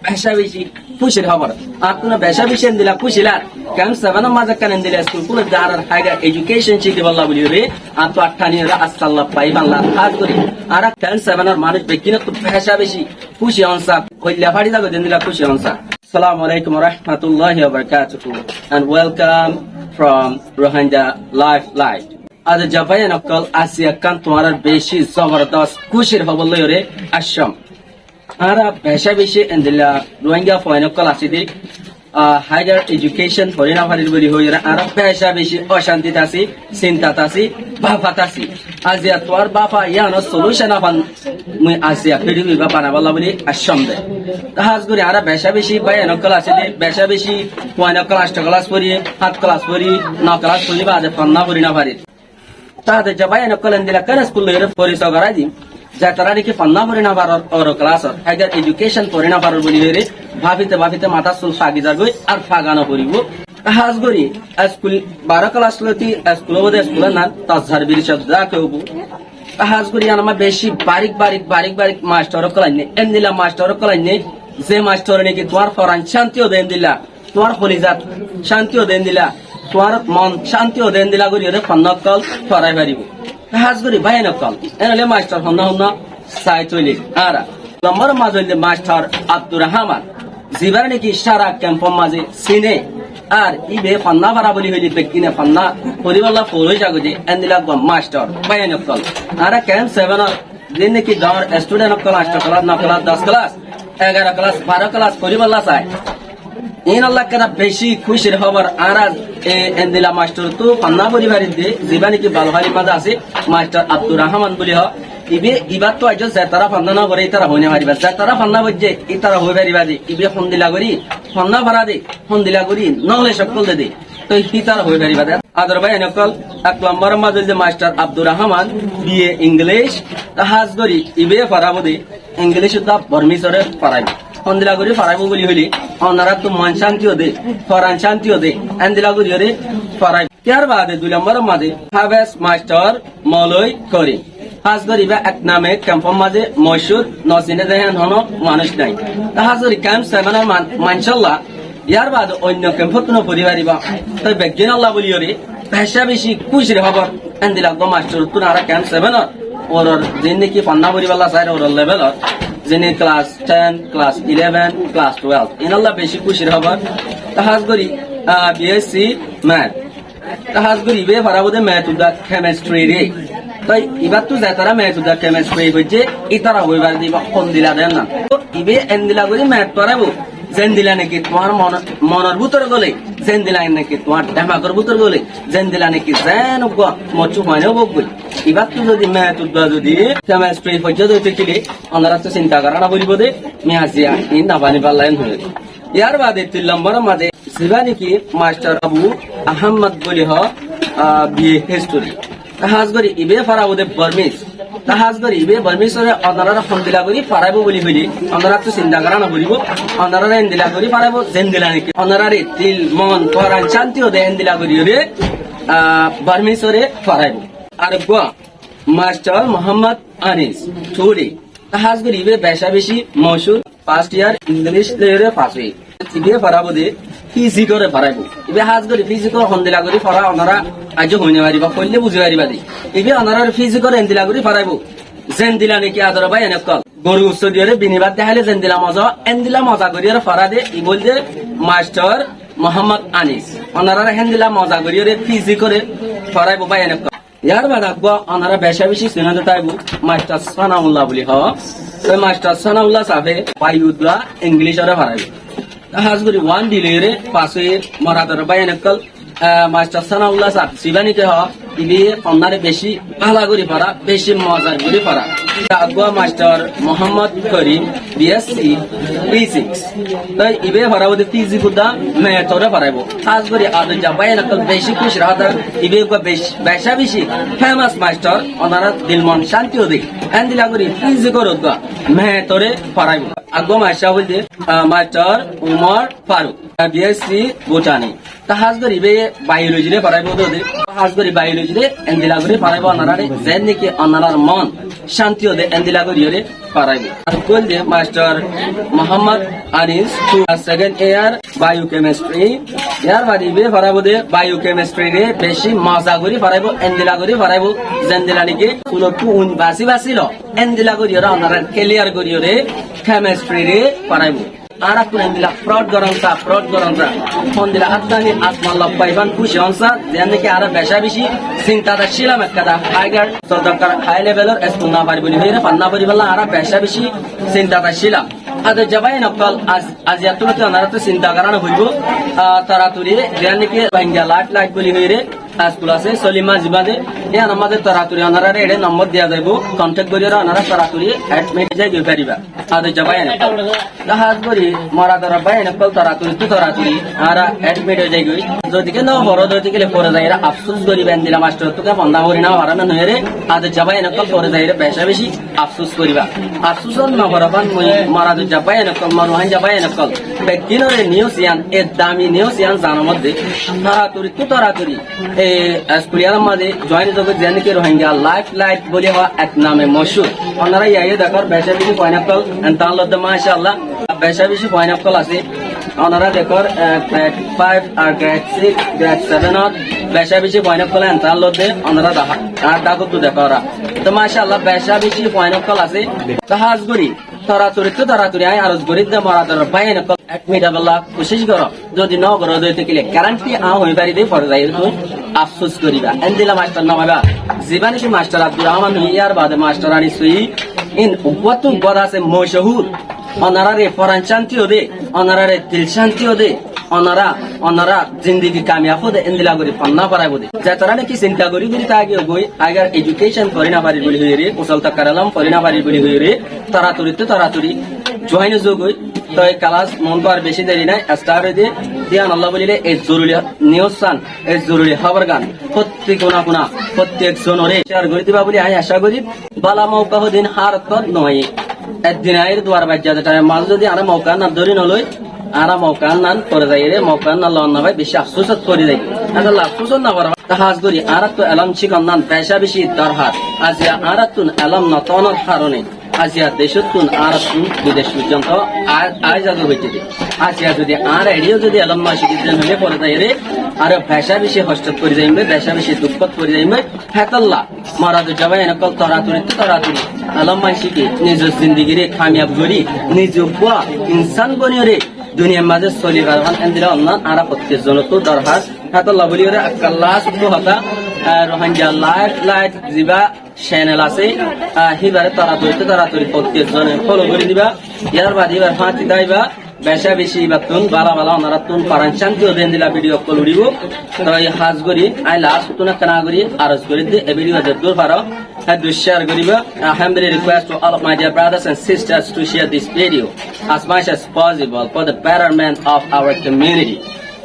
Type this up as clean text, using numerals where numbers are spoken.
বেশা বেশি খুশির খবর আপনার বেশা বেশি দিলা খুশিলার কেন সেভেনের মাঝে কেন দিলা স্কুল কোনো যার হাইগার এডুকেশন শিখতে বললা বলি রে আর তো আটটা নিয়ে আসাল্লাহ পাই বাংলা কাজ করি আর কেন সেভেনের মানুষ ব্যক্তিগত বেশা বেশি খুশি অনসা কইলা ফাড়ি দাগো দিন দিলা খুশি অনসা আসসালামু আলাইকুম ওয়া রাহমাতুল্লাহি ওয়া বারাকাতুহু and welcome from Rohingya Life আজ জাপাই নকল আসিয়া কান তোমার বেশি জবরদস্ত খুশির খবর লই রে আসাম আরা বেশা বেশি এন্দিলা রোহিঙ্গা ফয়নকল আসিদি হাইয়ার এডুকেশন ফরিনা ফারির বলি হই আর বেশা বেশি অশান্তি তাসি চিন্তা তাসি বাফা তাসি আজিয়া তোর বাফা ইয়ানো সলিউশন আফান মুই আজিয়া ফিরি হইবা বানাবালা বলি আসাম দে তাহাজ করি আর বেশা বেশি ফয়নকল আসিদি বেশা বেশি ফয়নকল 8 ক্লাস পড়ি 7 ক্লাস পড়ি 9 ক্লাস পড়ি বাদে ফন্না ফরিনা ফারি তাতে জাবাই নকল এন্দিলা কেন স্কুল লইরে পরিসা করাই দিম যা তারা নাকি পান্না পড়ে না পারার ওর ক্লাস হাইজার এডুকেশন পড়ে না পারার বলি রে ভাবিতে ভাবিতে মাথা চুল ফাগি যাগই আর ফাগানো পড়িব হাজ করি স্কুল 12 ক্লাস লতি স্কুল বদে স্কুল না তাজহার বিরি শব্দ কেউ হাজ করি আমার বেশি বারিক মাস্টার কলাইনে এন্দিলা মাস্টার কলাইনে যে মাস্টার নাকি তোমার ফরান শান্তিও দেন দিলা তোমার কলিজাত শান্তিও দেন দিলা তোমার মন শান্তিও দেন দিলা করি ওদের ফন্নকল ফরাই পারিব হাজ করি ভাই নকল এনলে মাস্টার হন্না সাই চলি আর নম্বর মাঝে মাস্টার আব্দুর রহমান জিবার নাকি সারা ক্যাম্পর মাঝে সিনে আর ইবে ফান্না ভাড়া বলি হইলি ব্যক্তিনে ফান্না পরিবাল্লা ফোরই জাগজে এন্দিলা মাস্টার ভাই নকল আর ক্যাম্প 7 দিন নাকি দর স্টুডেন্ট নকল 8 class 9 class 10 class 11 class 12 class পরিবাল্লা চায় ইন আল্লাহ কেনা বেশি খুশির খবর আর এন্দিলা মাস্টার তো পান্না পরিবারে দিয়ে জীবানি কি বালহারি মাঝে আছে মাস্টার আব্দুর রহমান বলি ইবে ইবার তো আজ তারা ফান্না না করে তারা হইনে মারিবা তারা ফান্না বলছে ই তারা হয়ে পারিবা যে ইবে ফোন দিলা করি ফান্না ভাড়া দে ফোন দিলা করি নহলে সকল দে তো ই তারা হয়ে পারিবা আদর ভাই নকল 1 নম্বর মাঝে যে master Abdur Rahman BA English তাহাজ করি ইবে ফারাবো দে ইংলিশ দা বর্মিসরে ফারাইবে ফন্দিলা করি ফারাইব বলি হইলি ওনারা তো মন শান্তিও দে ফরান শান্তিও দে এন্দিলা করি রে ফারাই তার বাদে 2 নম্বর মাঝে হাবেস মাস্টার মলয় করি হাজ করিবা এক নামে ক্যাম্পর মাঝে মশহুর নসিনে দেহেন হন মানুষ নাই হাজ করি ক্যাম্প 7 মানশাল্লাহ ইয়ার বাদে অন্য ক্যাম্পত কোনো পরিবারিবা তাই বেগিন আল্লাহ বলি রে বেশা বেশি খুশির খবর এন্দিলা গো মাস্টার তুনারা ক্যাম্প 7 ওর দিন নাকি পান্না পরিবালা চাই ওর লেভেল যিনি ক্লাস 10 ক্লাস 11 ক্লাস 12 ইনাল্লাহ বেশি খুশির খবর তাহাজ করি বিএসসি ম্যাথ তাহাজ করি বে ফারাবদে ম্যাথ উদা কেমিস্ট্রি রে তাই এবার তো যায় তারা ম্যাথ উদা কেমিস্ট্রি হইছে ইতারা হইবার দিবা কোন দিলা দেন না তো ইবে এন্দিলা করি ম্যাথ পড়াবো যেন দিলা নাকি তোমার মনের ভিতরে গলে যেন দিলা নাকি তোমার দেমাগের ভিতরে গলে যেন দিলা নাকি যেন মচু হয় না বকবই এবার তো যদি ম্যাথ উদ্বা যদি কেমিস্ট্রি পর্যন্ত হইতে কিলে ওনারা তো চিন্তা করা না বলিব দে মেয়াজিয়া ইন না বানি পাল্লাইন হয়ে ইয়ার বাদে 3 নম্বর মাঝে শিবানী কি মাস্টার আবু আহমদ বলি বিএ হিস্টোরি তাহাজ করি ইবে ফারাবো দে বর্মিস তাহাজ করি ইবে বর্মিসরে ওনারা ফোন দিলা করি ফারাইব বলি হইলি ওনারা তো চিন্তা করা না বলিব ওনারা এন দিলা করি ফারাইব যেন দিলা নাকি ওনারা রে দিল মন পরাণ শান্তিও দে এন দিলা করি রে বর্মিসরে ফারাইব আর গোয়া মাস্টার মোহাম্মদ আনিস চৌরি তাহাজ করি ইবে বেশা বেশি মশহুর ফার্স্ট ইয়ার ইংলিশ লেয়ারে পাস হই ইবে ফারাবো দে ফিজিক্যালে ফারাইব ইবে হাজ করি ফিজিক্যাল হন্দিলা করি ফারা ওনারা আজ হইনে পারিবা কইলে বুঝি পারিবা দি ইবে ওনারা ফিজিক্যাল এন্দিলা করি ফারাইব যেন দিলা নাকি আদর ভাই এনেকল গরু উৎস দিয়ে বিনিবাদ দেখাইলে যেন দিলা মজা এন্দিলা মজা করি ফারা দে ই বল যে মাস্টার মোহাম্মদ আনিস ওনারা হেন্দিলা মজা করি ফিজিক্যালে ফারাইব ভাই এনেকল ইয়ার বাদ আকবা ওনারা বেশা বেশি সিনাতে তাইব মাস্টার সানাউল্লাহ বলি ওই মাস্টার সানাউল্লাহ সাহেব বাইউদ্লা ইংলিশরে ফারাইব হাজ করি 1 দিলে পাশে মরাদর বায়ানকল মাস্টার সানাউল্লাহ সাহেব শিবানীতে ইবে ওনারে বেশি ভালো করে পারা বেশি মজার করে পারা আগুয়া মাস্টার মোহাম্মদ করিম বিএসসি ফিজিক্স তাই ইবে ফারাবদে ফিজিক্সদা মেথরে ফারাইব হাজ করি আদ বায়ানকল বেশি খুশি রাতা ইবে বেশা বেশি ফেমাস মাস্টার ওনারা দিল মন শান্তিও দেয় এন্দিলা করি ফিজিক্সর মেথরে ফারাইব আগুয়া মাস্টার বলতে master Umar Faruk BSc botany তাহাজ করি বে বায়োলজি রে ফারাইব দে হাজ করি বায়োলজি রে এন্দিলা করি ফারাইব ওনারা যেন নাকি ওনারার মন শান্তি ওদের এন্দিলা করিয়ে পারাইবে কল যে master Mohammad Anis two second year biochemistry year বাদিবে পারাবো দে বায়োকেমিস্ট্রি রে বেশি মজা করি পারাইব এন্দিলা করি পারাইব জেন্দিলা নিকে সুলকু উন বাসি বাসিল এন্দিলা করিয়ে ওনারা ক্লিয়ার করিয়ে কেমিস্ট্রি রে পারাইব আর কোন এন্দিলা ফ্রড গরমসা ফোন দিলা আত্মানি আসমাল্লাহ পাইবান খুশি হনসা যেন কি আর বেশা বেশি চিন্তাটা ছিলাম একটা হাইগার সদকার হাই লেভেলের স্কুল না পারি বলি হইরে পান্না পারি বলা আর বেশা বেশি চিন্তাটা ছিলাম আদে জবাই নকল আজ এতটা ওনারা তো চিন্তা করানো হইব তাড়াতাড়ি যেন কি বাঙ্গা লাইট বলি হইরে স্কুল আছে সলিমা জিবাদে ইয়ান আমাদের তাড়াতাড়ি ওনারা এড়ে নম্বর দেওয়া যাইব কন্ট্যাক্ট করিয়া ওনারা তাড়াতাড়ি অ্যাডমিট যাই গিয়ে পারিবা আদে জবাই নকল হাজ করি মরা ধরা বাই নকল তাড়াতাড়ি আর অ্যাডমিট হয়ে যাই গই যদি কে না বড় যদি কে পরে যাইরা আফসোস করি বেন দিলা মাস্টার তোকে বন্ধা করি না হারানো নয় রে আদে জবাই নকল পরে যাইরা বেশা বেশি আফসোস করিবা আফসোস না বরাবান মই মরা দে জবাই নকল মারুহান জবাই নকল বেগিনরে নিউজ ইয়ান এ দামি নিউজ ইয়ান জানার মধ্যে তাড়াতাড়ি এই স্কুলিয়ার মাঝে জয়েন জগৎ জেনকে রোহিঙ্গা লাইট বলে হওয়া এক নামে মশহুর ওনারা ইয়ে দেখার বেশা বেশি পয়নাকল তার লদ্দে মাশাআল্লাহ বেশা বেশি পয়নাকল আছে ওনারা দেখর গ্রেড 5 আর গ্রেড 6 গ্রেড 7 বেশা বেশি পয়নাকল তার লদ্দে ওনারা দেখা আর ডাকত তো দেখরা তো মাশাআল্লাহ বেশা বেশি পয়নাকল আছে তাহাজ করি তাড়াতাড়ি আয় আরজ গরিব দে মরা ধর বাইন অ্যাডমিট আল্লাহ কোশিশ করো যদি ন করো দইতে কিলে গ্যারান্টি আ হই পারি দে পড়ে যাই তো আফসোস করিবা এন্দিলা মাস্টার না হইবা জীবনে কি মাস্টার আব্দুর রহমান ইয়ার বাদে মাস্টার আনি সুই ইন উগত গদা সে মশহুর ওনারা রে ফরান শান্তি ওদে ওনারা রে দিল শান্তি ওদে ওনারা জিন্দগি কামিয়াব হতে এন্দিলা করি পান্না পারাই বদে যে তারা নাকি চিন্তা করি তাকে গই আগার এডুকেশন করি না পারি বলি হই রে কুশল তাকারালাম করি না পারি বলি হই রে তাড়াতাড়ি জয়েন যোগই তো এই ক্লাস মন তো আর বেশি দেরি নাই স্টার্ট হয়ে দিয়ে দিয়ান আল্লাহ বলিলে এই জরুরি নিউজ সান এই জরুরি খবর গান প্রত্যেক জনরে শেয়ার করে দিবা বলি আমি আশা করি বালা মৌকা দিন হার তদ নয় একদিন আয়ের দুয়ার বাজ্যা টাইম মাল যদি আর মৌকা না ধরি নলই আর মৌকা নান করে যাই রে মৌকা না লন না ভাই বেশি আফসোস করে যাই আল্লাহ আফসোস না করা তাহাজ করি আর তো এলাম শিখাম নান পেশা বেশি দরহার আজ আর তুন এলাম না তনর হারণে আজিয়া দেশতুন আর তুন বিদেশ পর্যন্ত আজ আগে হইতে আজিয়া যদি আর এডিও যদি এলাম না শিখিতে হলে পরে যাই রে আর পেশা বেশি হস্ত করে যাইবে পেশা বেশি দুঃখত করে যাইবে হেতাল্লাহ মারা তো যাবে এনকল তাড়াতাড়ি এলাম শিখি নিজ জিন্দগিরে কামিয়াব করি নিজ ইনসান বনিয়ে রে দুনিয়ার মাঝে চলিবার এন্দিরা অন্য আর প্রত্যেক জন তো দরহার হেতাল্লাহ বলি রে আক্কাল্লাহ শুদ্ধ হতা রোহিঙ্গা লাইট জিবা চ্যানেল আছে হিবারে তাড়াতাড়ি প্রত্যেক জনে ফলো করে দিবা ইয়ার বাদ এবার ফাঁকি দাইবা বেশা বেশি বাতুন বালা ওনারা তুন পারান শান্তি ও দেন দিলা ভিডিও কল উড়িব তো এই হাজ করি আই লাস্ট তুনা কানা করি আরজ করে দি এই ভিডিও যদ্দূর পারো do share করিবা I humbly request to all of my dear brothers and sisters to share this video as much as possible for the betterment of our community.